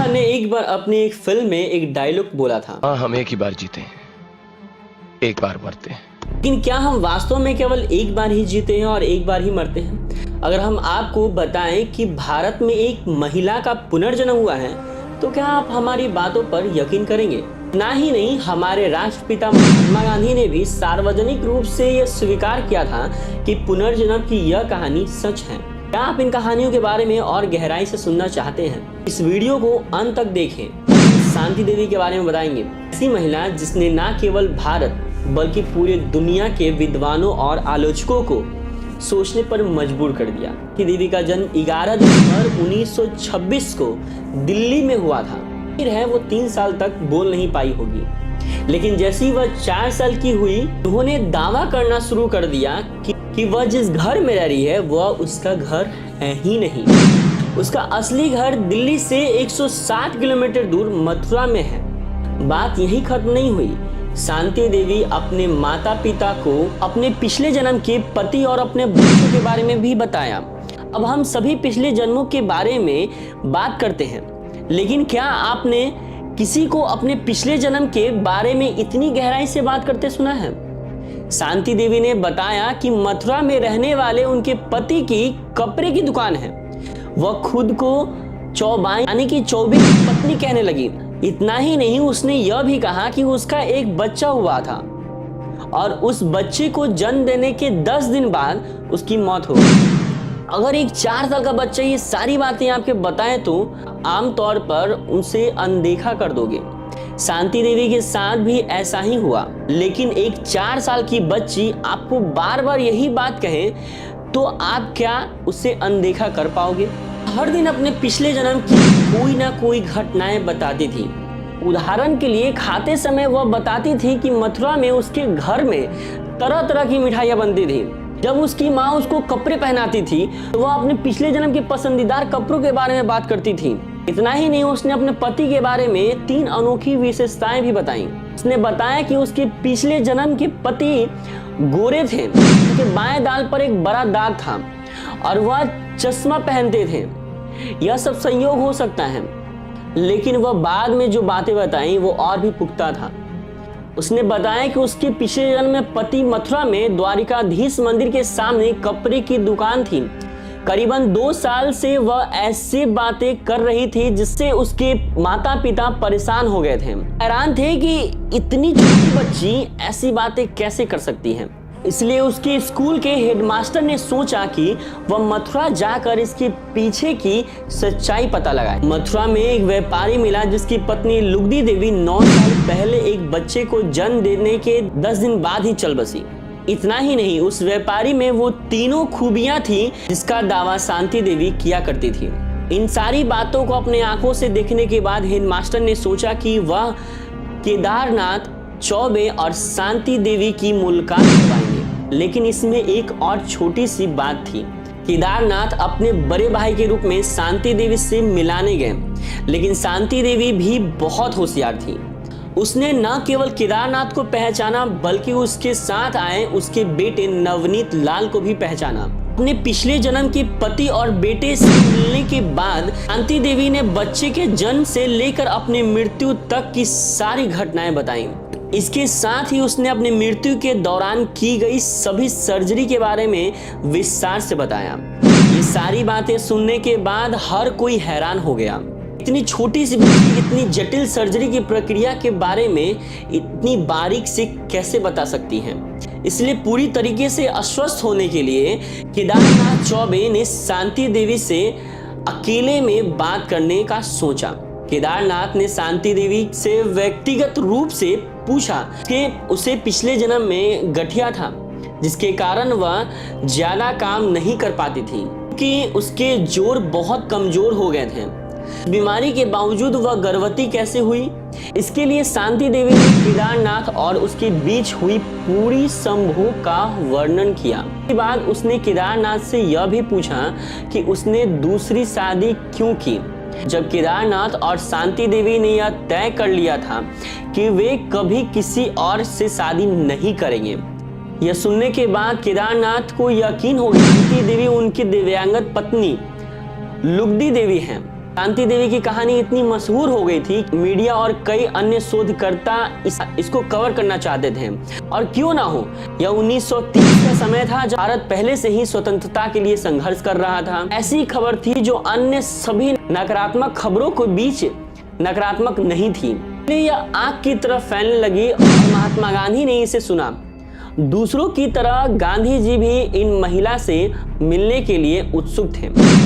खान ने एक बार अपनी एक फिल्म में एक डायलॉग बोला था, हाँ हम एक ही बार जीते हैं, एक बार मरते हैं। लेकिन क्या हम वास्तव में केवल एक बार ही जीते हैं और एक बार ही मरते हैं? अगर हम आपको बताएं कि भारत में एक महिला का पुनर्जन्म हुआ है, तो क्या आप हमारी बातों पर यकीन करेंगे? ना ही नहीं, हमारे राष्ट्रपिता महात्मा गांधी ने भी सार्वजनिक रूप से यह स्वीकार किया था कि पुनर्जन्म की यह कहानी सच है। क्या आप इन कहानियों के बारे में और गहराई से सुनना चाहते हैं? इस वीडियो को अंत तक देखें। शांति देवी के बारे में बताएंगे, ऐसी महिला जिसने न केवल भारत बल्कि पूरे दुनिया के विद्वानों और आलोचकों को सोचने पर मजबूर कर दिया। कि देवी का जन्म 11 दिसंबर 1926 को दिल्ली में हुआ था। फिर है वो 3 साल तक बोल नहीं पाई होगी, लेकिन जैसी वह 4 साल की हुई, उन्होंने दावा करना शुरू कर दिया कि वह जिस घर में रह रही है वह उसका घर है ही नहीं। उसका असली घर दिल्ली से 160 किलोमीटर दूर मथुरा में है। बात यही खत्म नहीं हुई। शांति देवी अपने माता पिता को अपने पिछले जन्म के पति और अपने बच्चों के बारे में भी बताया। अब हम सभी पिछले जन्मों के बारे में बात करते हैं, लेकिन क्या आपने किसी को अपने पिछले जन्म के बारे में इतनी गहराई से बात करते सुना है? शांति देवी ने बताया कि मथुरा में रहने वाले उनके पति की कपड़े की दुकान है। वह खुद को चौबाई यानी कि 24 की पत्नी कहने लगी। इतना ही नहीं, उसने यह भी कहा कि उसका एक बच्चा हुआ था और उस बच्चे को जन्म देने के 10 दिन बाद उसकी मौत हो गई। अगर एक 4 साल का बच्चा ये सारी बातें आपके बताए तो आमतौर पर उसे अनदेखा कर दोगे। शांति देवी के साथ भी ऐसा ही हुआ, लेकिन एक 4 साल की बच्ची आपको बार बार यही बात कहे तो आप क्या उसे अनदेखा कर पाओगे? हर दिन अपने पिछले जन्म की कोई ना कोई घटनाएं बताती थी। उदाहरण के लिए खाते समय वह बताती थी कि मथुरा में उसके घर में तरह तरह की मिठाइयां बनती थी। जब उसकी माँ उसको कपड़े पहनाती थी तो वह अपने पिछले जन्म के पसंदीदार कपड़ों के बारे में बात करती थी। इतना ही नहीं, उसने अपने पति के बारे में 3 अनोखी विशेषताएं भी बताई। उसने बताया कि उसके पिछले जन्म के पति गोरे थे, उनके बाएं दाल पर एक बड़ा दाग था और वह चश्मा पहनते थे। यह सब संयोग हो सकता है, लेकिन वह बाद में जो बातें बताई वो और भी पुख्ता था। उसने बताया कि उसके पिछले जन्म में पति मथुरा में द्वारिकाधीश मंदिर के सामने कपड़े की दुकान थी। करीबन 2 साल से वह ऐसी बातें कर रही थी जिससे उसके माता पिता परेशान हो गए थे। हैरान थे कि इतनी छोटी बच्ची ऐसी बातें कैसे कर सकती है। इसलिए उसके स्कूल के हेडमास्टर ने सोचा कि वह मथुरा जाकर इसके पीछे की सच्चाई पता लगाए। मथुरा में एक व्यापारी मिला जिसकी पत्नी लुगदी देवी 9 साल पहले एक बच्चे को जन्म देने के 10 दिन बाद ही चल बसी। इतना ही नहीं, उस व्यापारी में वो तीनों खूबियां थी जिसका दावा शांति देवी किया करती थी। इन सारी बातों को अपने आंखों से देखने के बाद हेडमास्टर ने सोचा कि वह केदारनाथ चौबे और शांति देवी की मुलाकात करवाएंगे। लेकिन इसमें एक और छोटी सी बात थी। केदारनाथ अपने बड़े भाई के रूप में शांति देवी से मिलाने गए, लेकिन शांति देवी भी बहुत होशियार थी। उसने न केवल केदारनाथ को पहचाना बल्कि उसके साथ आए उसके बेटे नवनीत लाल को भी पहचाना। अपने पिछले जन्म के पति और बेटे से मिलने के बाद शांति देवी ने बच्चे के जन्म से लेकर अपनी मृत्यु तक की सारी घटनाएं बताई। इसके साथ ही उसने अपनी मृत्यु के दौरान की गई सभी सर्जरी के बारे में विस्तार से बताया। ये सारी बातें सुनने के बाद हर कोई हैरान हो गया। इतनी छोटी सी बच्ची इतनी जटिल सर्जरी की प्रक्रिया के बारे में इतनी बारीक से कैसे बता सकती है? इसलिए पूरी तरीके से अस्वस्थ होने के लिए केदारनाथ चौबे ने शांति देवी से अकेले में बात करने का सोचा। केदारनाथ ने शांति देवी से व्यक्तिगत रूप से पूछा कि उसे पिछले जन्म में गठिया था, जिसके कारण वह ज्यादा काम नहीं कर पाती थी क्योंकि उसके जोड़ बहुत कमजोर हो गए थे। बीमारी के बावजूद वह गर्भवती कैसे हुई? इसके लिए शांति देवी ने केदारनाथ और उसके बीच हुई पूरी संभोग का वर्णन किया। इसके बाद उसने केदारनाथ से यह भी पूछा कि उसने दूसरी शादी क्यों की, जब केदारनाथ और शांति देवी ने यह तय कर लिया था कि वे कभी किसी और से शादी नहीं करेंगे। यह सुनने के बाद केदारनाथ को यकीन हो गया कि देवी उनकी दिव्यांगत पत्नी लुगदी देवी हैं। शांति देवी की कहानी इतनी मशहूर हो गई थी, मीडिया और कई अन्य शोधकर्ता इसको कवर करना चाहते थे। और क्यों ना हो, यह 1930 का समय था जब भारत पहले से ही स्वतंत्रता के लिए संघर्ष कर रहा था। ऐसी खबर थी जो अन्य सभी नकारात्मक खबरों के बीच नकारात्मक नहीं थी। यह आग की तरफ फैलने लगी और महात्मा गांधी ने इसे सुना। दूसरों की तरह गांधी जी भी इन महिला से मिलने के लिए उत्सुक थे।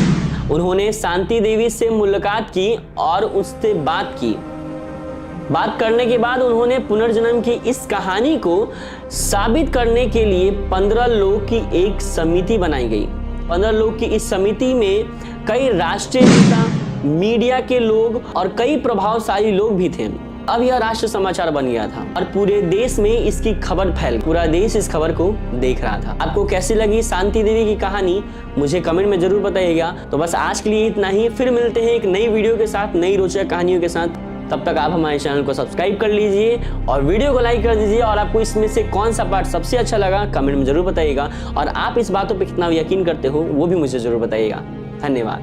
उन्होंने शांति देवी से मुलाकात की और उससे बात की। बात करने के बाद उन्होंने पुनर्जन्म की इस कहानी को साबित करने के लिए 15 लोग की एक समिति बनाई गई। 15 लोग की इस समिति में कई राष्ट्रीय नेता, मीडिया के लोग और कई प्रभावशाली लोग भी थे। अब यह राष्ट्र समाचार बन गया था और पूरे देश में इसकी खबर फैल, पूरा देश इस खबर को देख रहा था। आपको कैसी लगी शांति देवी की कहानी, मुझे कमेंट में जरूर बताइएगा। तो बस आज के लिए इतना ही, फिर मिलते हैं एक नई वीडियो के साथ, नई रोचक कहानियों के साथ। तब तक आप हमारे चैनल को सब्सक्राइब कर लीजिए और वीडियो को लाइक कर दीजिए। और आपको इसमें से कौन सा पार्ट सबसे अच्छा लगा कमेंट में जरूर बताइएगा। और आप इस बातों पर कितना यकीन करते हो वो भी मुझे जरूर बताइएगा। धन्यवाद।